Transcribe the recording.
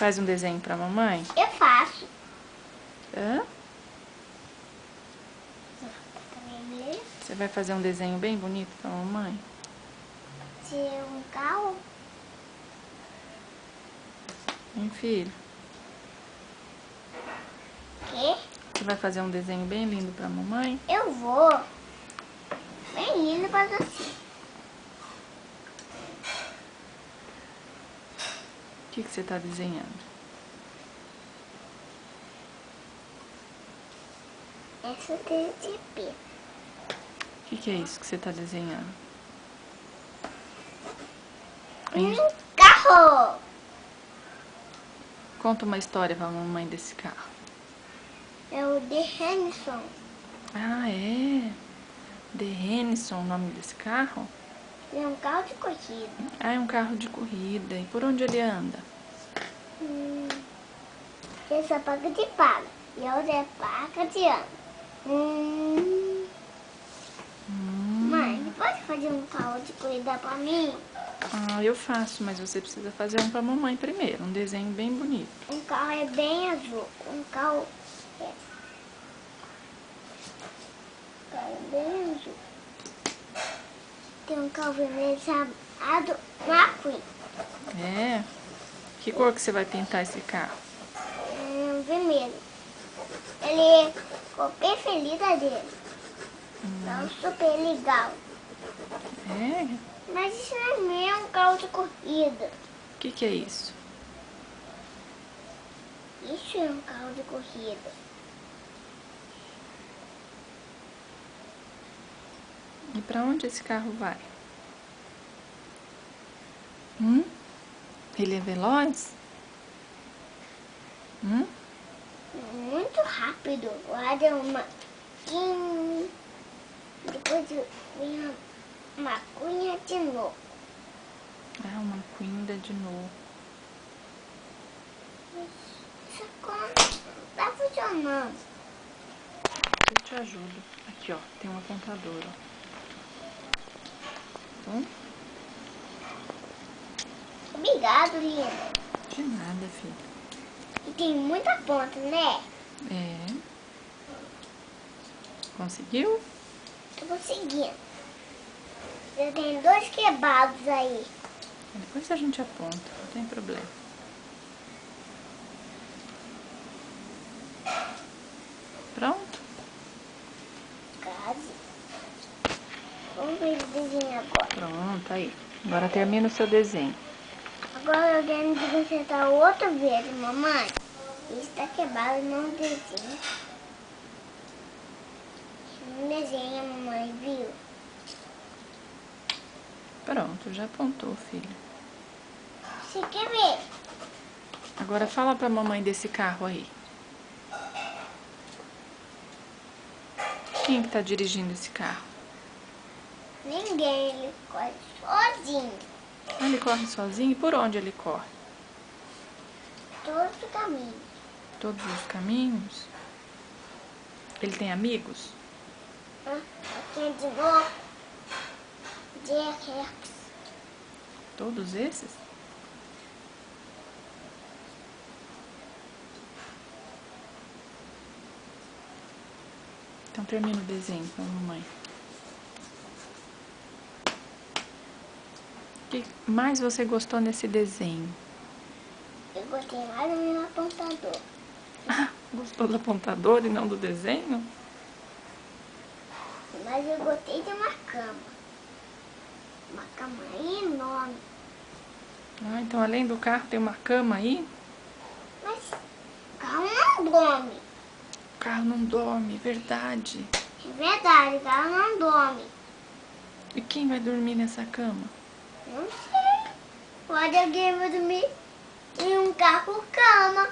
Faz um desenho pra mamãe? Eu faço. Hã? Você vai fazer um desenho bem bonito pra mamãe? Se é um carro, Hein, filho? quê? Você vai fazer um desenho bem lindo pra mamãe? Eu vou. Bem lindo pra você. O que você tá desenhando? Essa tem TP. O que é isso que você tá desenhando? Um carro. Conta uma história pra mamãe desse carro. É o de Henderson. Ah, é? The Henderson, o nome desse carro? É um carro de corrida. Ah, é um carro de corrida. E por onde ele anda? Essa paga de paga. E a outra é paga de ano. Mãe, pode fazer um carro de corrida pra mim? Ah, eu faço, mas você precisa fazer um pra mamãe primeiro. Um desenho bem bonito. Um carro é bem azul. Um carro é bem azul. Tem um carro vermelho chamado McQueen. É? Que cor que você vai pintar esse carro? Vermelho. Ele ficou bem feliz dele. É super legal. É? Mas isso não é um carro de corrida. O que é isso? Isso é um carro de corrida. E pra onde esse carro vai? Ele é veloz? Muito rápido. Olha uma... Depois vem uma cunha de novo. Ah, uma cuinda de novo. Essa conta não tá funcionando. Eu te ajudo. Aqui, ó. Tem um apontador, ó. Bom? Obrigado, linda. De nada, filho. E tem muita ponta, né? É. Conseguiu? Tô conseguindo. Eu tenho 2 quebrados aí. Depois a gente aponta, não tem problema. Pronto? Quase. Vamos ver o desenho agora. Pronto, aí. Agora termina o seu desenho. Agora eu quero acrescentar outro verde, mamãe. Isso tá quebrado, não desenha. Não desenha, mamãe, viu? Pronto, já apontou, filho. Você quer ver? Agora fala pra mamãe desse carro aí. Quem que tá dirigindo esse carro? Ninguém, ele corre sozinho. Ah, ele corre sozinho? E por onde ele corre? Todos os caminhos. Todos os caminhos? Ele tem amigos? Aqui é de novo. Jack. Todos esses? Então termina o desenho com a mamãe. O que mais você gostou nesse desenho? Eu gostei mais do meu apontador. Ah, gostou do apontador e não do desenho? Mas eu gostei de uma cama. Uma cama enorme. Ah, então além do carro tem uma cama aí? Mas o carro não dorme. O carro não dorme, verdade. É verdade, o carro não dorme. E quem vai dormir nessa cama? Não sei. Pode alguém vai dormir em um carro cama.